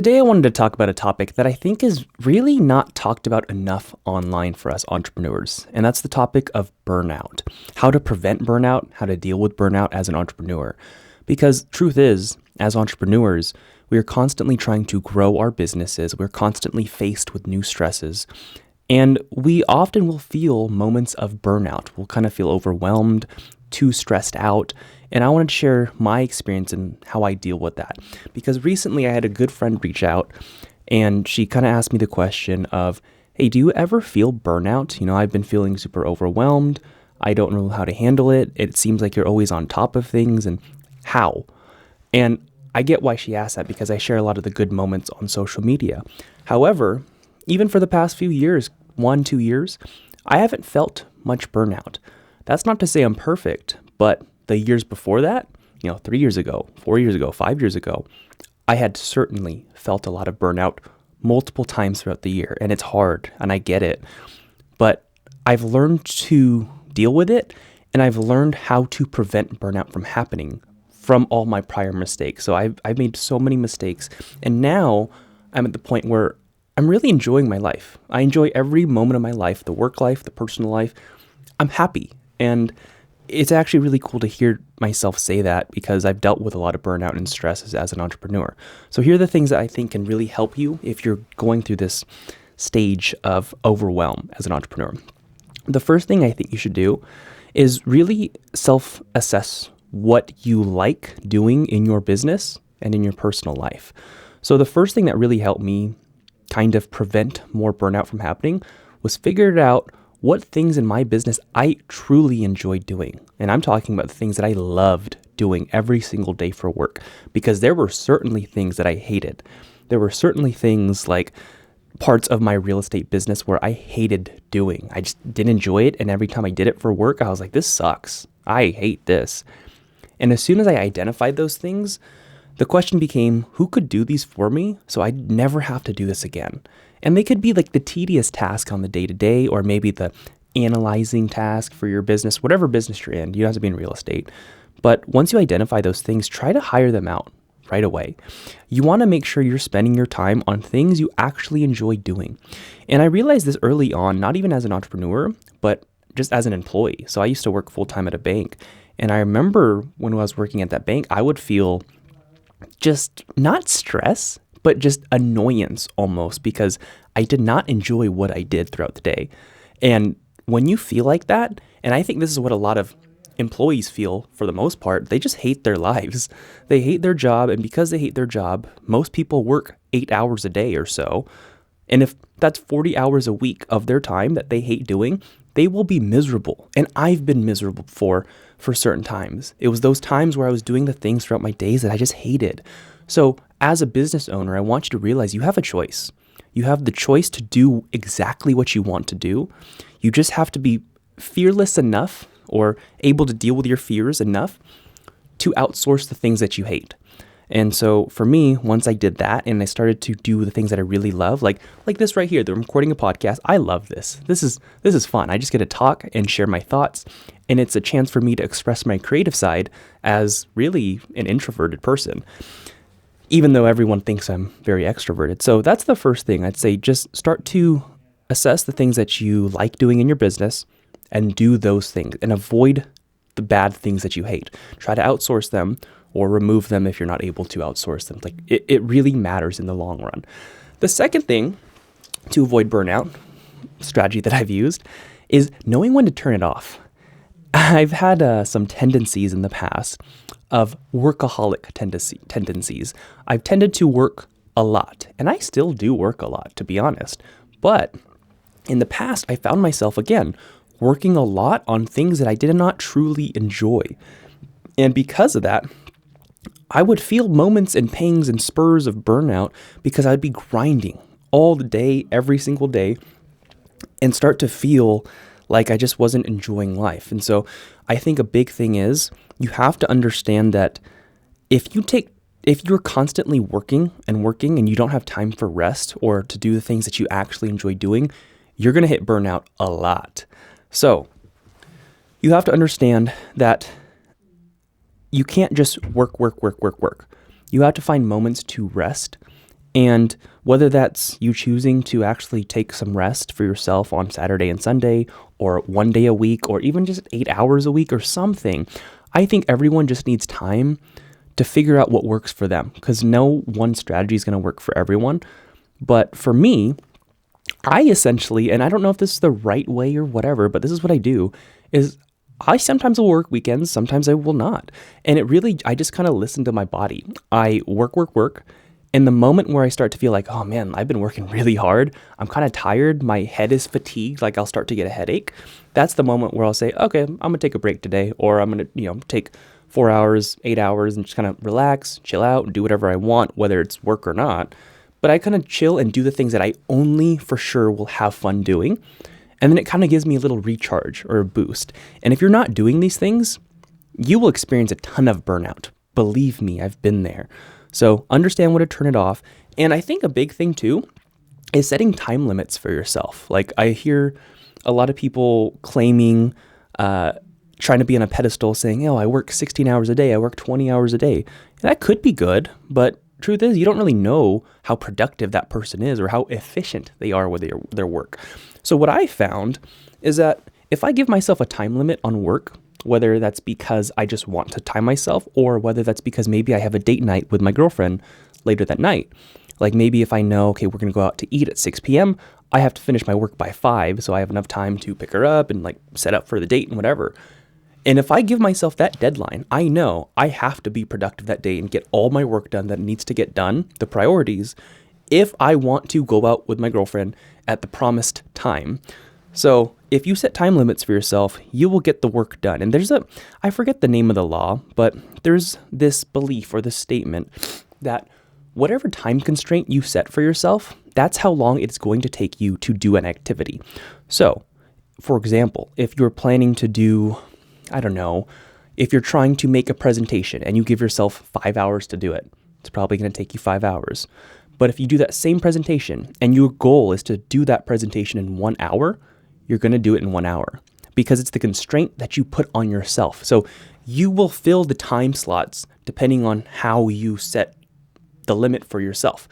Today, I wanted to talk about a topic that I think is really not talked about enough online for us entrepreneurs, and that's the topic of burnout. How to prevent burnout, how to deal with burnout as an entrepreneur. Because truth is, as entrepreneurs, we are constantly trying to grow our businesses, we're constantly faced with new stresses, and we often will feel moments of burnout. We'll kind of feel overwhelmed, too stressed out. And I wanted to share my experience and how I deal with that. Because recently I had a good friend reach out and she kind of asked me the question of, hey, do you ever feel burnout? I've been feeling super overwhelmed. I don't know how to handle it. It seems like you're always on top of things, and how? And I get why she asked that because I share a lot of the good moments on social media. However, even for the past few years, 1, 2 years, I haven't felt much burnout. That's not to say I'm perfect, but the years before that, 3 years ago, 4 years ago, 5 years ago, I had certainly felt a lot of burnout multiple times throughout the year. And it's hard, and I get it. But I've learned to deal with it, and I've learned how to prevent burnout from happening from all my prior mistakes. So I've made so many mistakes, and now I'm at the point where I'm really enjoying my life. I enjoy every moment of my life, the work life, the personal life. I'm happy. And it's actually really cool to hear myself say that because I've dealt with a lot of burnout and stress as an entrepreneur. So here are the things that I think can really help you if you're going through this stage of overwhelm as an entrepreneur. The first thing I think you should do is really self-assess what you like doing in your business and in your personal life. So the first thing that really helped me kind of prevent more burnout from happening was figure out what things in my business I truly enjoyed doing. And I'm talking about the things that I loved doing every single day for work, because there were certainly things that I hated. There were certainly things like parts of my real estate business where I hated doing. I just didn't enjoy it. And every time I did it for work, I was like, this sucks. I hate this. And as soon as I identified those things, the question became, who could do these for me so I'd never have to do this again? And they could be like the tedious task on the day-to-day, or maybe the analyzing task for your business, whatever business you're in. You don't have to be in real estate. But once you identify those things, try to hire them out right away. You want to make sure you're spending your time on things you actually enjoy doing. And I realized this early on, not even as an entrepreneur, but just as an employee. So I used to work full-time at a bank. And I remember when I was working at that bank, I would feel just not stress, but just annoyance almost, because I did not enjoy what I did throughout the day. And when you feel like that, and I think this is what a lot of employees feel for the most part, they just hate their lives. They hate their job, and because they hate their job, most people work 8 hours a day or so. And if that's 40 hours a week of their time that they hate doing, they will be miserable. And I've been miserable for certain times. It was those times where I was doing the things throughout my days that I just hated. So as a business owner, I want you to realize you have a choice. You have the choice to do exactly what you want to do. You just have to be fearless enough, or able to deal with your fears enough, to outsource the things that you hate. And so for me, once I did that and I started to do the things that I really love, like this right here, the recording a podcast, I love this. This is fun. I just get to talk and share my thoughts. And it's a chance for me to express my creative side as really an introverted person, even though everyone thinks I'm very extroverted. So that's the first thing I'd say. Just start to assess the things that you like doing in your business and do those things, and avoid the bad things that you hate. Try to outsource them or remove them if you're not able to outsource them. Like it really matters in the long run. The second thing to avoid burnout, strategy that I've used, is knowing when to turn it off. I've had some tendencies in the past of workaholic tendencies. I've tended to work a lot, and I still do work a lot, to be honest. But in the past, I found myself, again, working a lot on things that I did not truly enjoy. And because of that, I would feel moments and pangs and spurs of burnout because I'd be grinding all the day, every single day, and start to feel like I just wasn't enjoying life. And so I think a big thing is you have to understand that if you're constantly working and you don't have time for rest or to do the things that you actually enjoy doing, you're going to hit burnout a lot. So you have to understand that you can't just work. You have to find moments to rest And whether that's you choosing to actually take some rest for yourself on Saturday and Sunday, or one day a week, or even just 8 hours a week or something, I think everyone just needs time to figure out what works for them, because no one strategy is going to work for everyone. But for me, I essentially, and I don't know if this is the right way or whatever, but this is what I do, is I sometimes will work weekends, sometimes I will not. And I just kind of listen to my body. I work. And the moment where I start to feel like, oh man, I've been working really hard, I'm kind of tired, my head is fatigued, like I'll start to get a headache. That's the moment where I'll say, okay, I'm gonna take a break today, or I'm gonna, take 4 hours, 8 hours and just kind of relax, chill out, and do whatever I want, whether it's work or not. But I kind of chill and do the things that I only for sure will have fun doing. And then it kind of gives me a little recharge or a boost. And if you're not doing these things, you will experience a ton of burnout. Believe me, I've been there. So understand when to turn it off. And I think a big thing too is setting time limits for yourself. Like I hear a lot of people claiming, trying to be on a pedestal saying, oh, I work 16 hours a day, I work 20 hours a day. And that could be good, but truth is you don't really know how productive that person is or how efficient they are with their work. So what I found is that if I give myself a time limit on work, whether that's because I just want to time myself, or whether that's because maybe I have a date night with my girlfriend later that night. Like maybe if I know, okay, we're going to go out to eat at 6 p.m., I have to finish my work by 5, so I have enough time to pick her up and like set up for the date and whatever. And if I give myself that deadline, I know I have to be productive that day and get all my work done that needs to get done, the priorities, if I want to go out with my girlfriend at the promised time. So if you set time limits for yourself, you will get the work done. And I forget the name of the law, but there's this belief or this statement that whatever time constraint you set for yourself, that's how long it's going to take you to do an activity. So, for example, if you're planning to do, I don't know, if you're trying to make a presentation and you give yourself 5 hours to do it, it's probably going to take you 5 hours. But if you do that same presentation and your goal is to do that presentation in 1 hour, you're going to do it in 1 hour because it's the constraint that you put on yourself. So you will fill the time slots depending on how you set the limit for yourself.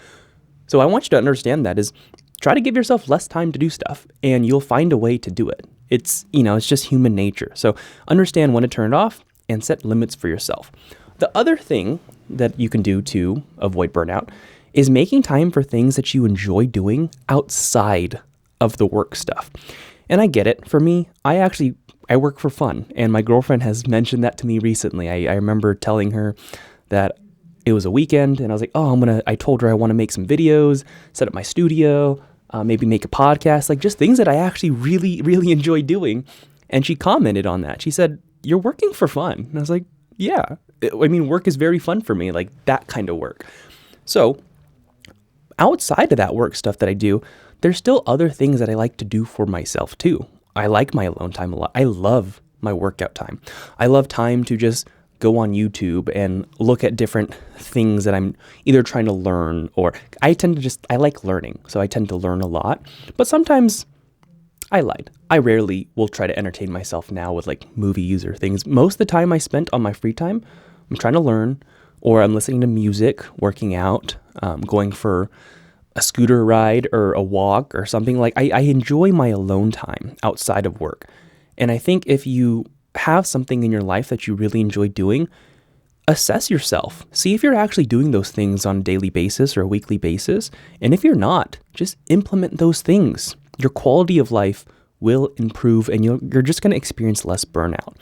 So I want you to understand that is try to give yourself less time to do stuff and you'll find a way to do it. It's just human nature. So understand when to turn it off and set limits for yourself. The other thing that you can do to avoid burnout is making time for things that you enjoy doing outside of the work stuff. And I get it. For me, I work for fun. And my girlfriend has mentioned that to me recently. I remember telling her that it was a weekend and I was like, I told her I want to make some videos, set up my studio, maybe make a podcast, like just things that I actually really, really enjoy doing. And she commented on that. She said, you're working for fun. And I was like, yeah, work is very fun for me, like that kind of work. So outside of that work stuff that I do, there's still other things that I like to do for myself too. I like my alone time a lot. I love my workout time. I love time to just go on YouTube and look at different things that I'm either trying to learn or I like learning. So I tend to learn a lot, but sometimes I lied. I rarely will try to entertain myself now with like movies or things. Most of the time I spent on my free time, I'm trying to learn or I'm listening to music, working out, going for a scooter ride or a walk or something. Like I enjoy my alone time outside of work. And I think if you have something in your life that you really enjoy doing, assess yourself. See if you're actually doing those things on a daily basis or a weekly basis. And if you're not, just implement those things. Your quality of life will improve and you're just going to experience less burnout.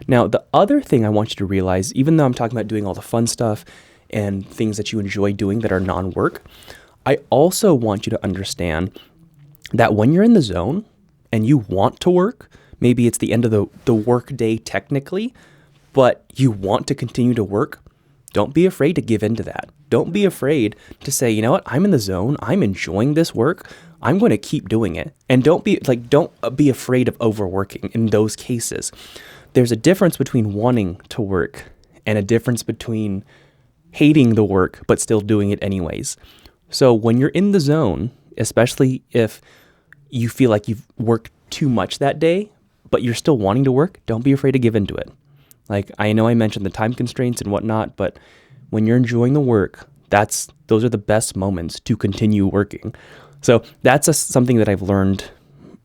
Now, the other thing I want you to realize, even though I'm talking about doing all the fun stuff and things that you enjoy doing that are non-work, I also want you to understand that when you're in the zone and you want to work, maybe it's the end of the work day technically, but you want to continue to work, don't be afraid to give in to that. Don't be afraid to say, you know what, I'm in the zone, I'm enjoying this work, I'm going to keep doing it. And don't be afraid of overworking in those cases. There's a difference between wanting to work and a difference between hating the work but still doing it anyways. So when you're in the zone, especially if you feel like you've worked too much that day, but you're still wanting to work, don't be afraid to give into it. Like, I know I mentioned the time constraints and whatnot, but when you're enjoying the work, those are the best moments to continue working. So that's something that I've learned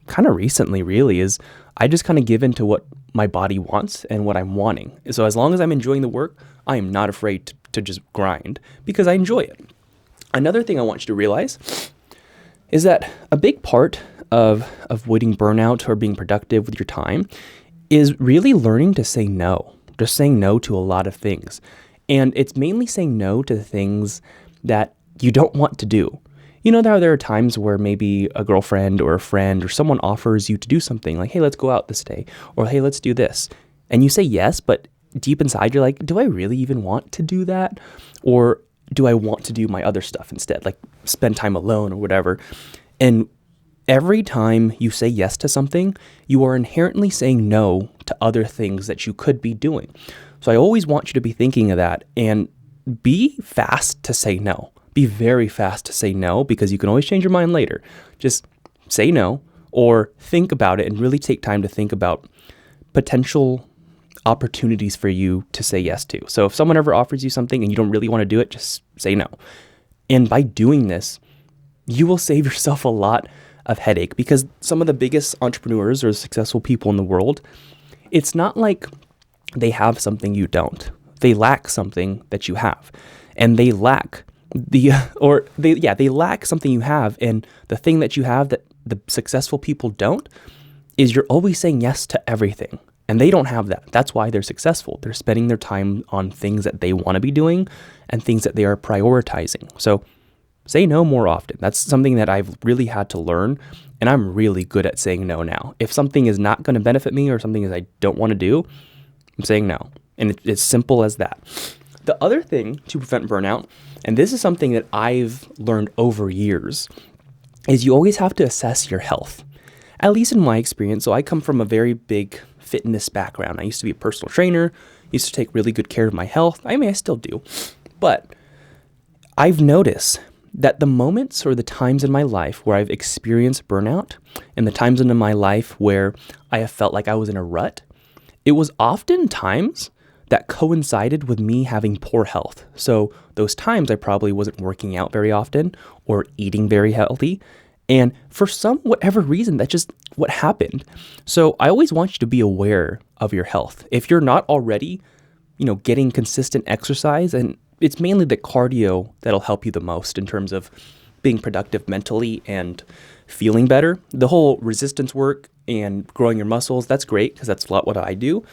kind of recently, really, is I just kind of give in to what my body wants and what I'm wanting. So as long as I'm enjoying the work, I am not afraid to just grind because I enjoy it. Another thing I want you to realize is that a big part of avoiding burnout or being productive with your time is really learning to say no, just saying no to a lot of things. And it's mainly saying no to the things that you don't want to do. You know, there are times where maybe a girlfriend or a friend or someone offers you to do something like, hey, let's go out this day, or hey, let's do this. And you say yes, but deep inside, you're like, do I really even want to do that? Or do I want to do my other stuff instead, like spend time alone or whatever? And every time you say yes to something, you are inherently saying no to other things that you could be doing. So I always want you to be thinking of that and be fast to say no. Be very fast to say no, because you can always change your mind later. Just say no, or think about it and really take time to think about potential opportunities for you to say yes to. So if someone ever offers you something and you don't really want to do it, just say no. And by doing this, you will save yourself a lot of headache, because some of the biggest entrepreneurs or successful people in the world, it's not like they have something you don't. They lack something that you have, and they lack they lack something you have. And the thing that you have that the successful people don't is you're always saying yes to everything. And they don't have that. That's why they're successful. They're spending their time on things that they want to be doing and things that they are prioritizing. So say no more often. That's something that I've really had to learn, and I'm really good at saying no now. If something is not going to benefit me or something that I don't want to do, I'm saying no. And it's simple as that. The other thing to prevent burnout, and this is something that I've learned over years, is you always have to assess your health. At least in my experience. So I come from a very big fitness background. I used to be a personal trainer, used to take really good care of my health. I mean, I still do. But I've noticed that the moments or the times in my life where I've experienced burnout and the times in my life where I have felt like I was in a rut, it was often times that coincided with me having poor health. So those times I probably wasn't working out very often or eating very healthy. And for whatever reason, that's just what happened. So I always want you to be aware of your health. If you're not already, getting consistent exercise, and it's mainly the cardio that'll help you the most in terms of being productive mentally and feeling better. The whole resistance work and growing your muscles, that's great because that's a lot what I do.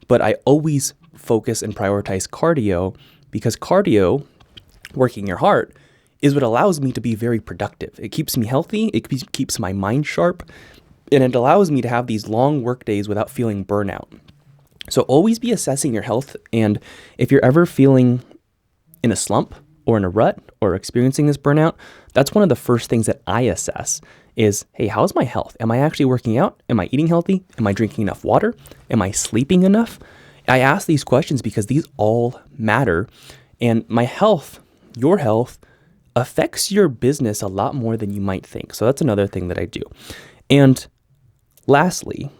But I always focus and prioritize cardio, because cardio, working your heart, is what allows me to be very productive. It keeps me healthy, it keeps my mind sharp, and it allows me to have these long work days without feeling burnout. So always be assessing your health, and if you're ever feeling in a slump or in a rut or experiencing this burnout, that's one of the first things that I assess is, hey, how's my health? Am I actually working out? Am I eating healthy? Am I drinking enough water? Am I sleeping enough? I ask these questions because these all matter, and my health, your health, affects your business a lot more than you might think. So that's another thing that I do. And lastly,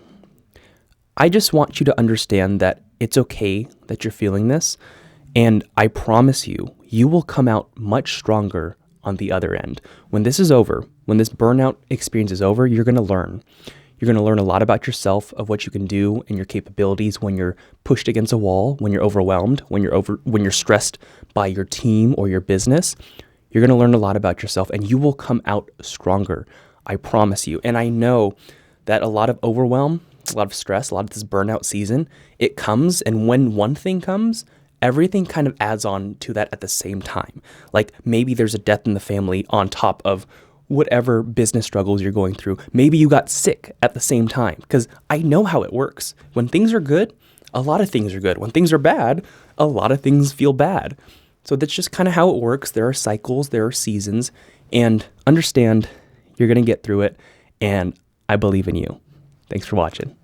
I just want you to understand that it's okay that you're feeling this. And I promise you, you will come out much stronger on the other end. When this is over, when this burnout experience is over, you're going to learn. You're going to learn a lot about yourself, of what you can do and your capabilities when you're pushed against a wall, when you're overwhelmed, when you're stressed by your team or your business. You're going to learn a lot about yourself, and you will come out stronger. I promise you. And I know that a lot of overwhelm, a lot of stress, a lot of this burnout season, it comes, and when one thing comes, everything kind of adds on to that at the same time. Like maybe there's a death in the family on top of whatever business struggles you're going through. Maybe you got sick at the same time, because I know how it works. When things are good, a lot of things are good. When things are bad, a lot of things feel bad. So that's just kind of how it works. There are cycles, there are seasons, and understand you're going to get through it. And I believe in you. Thanks for watching.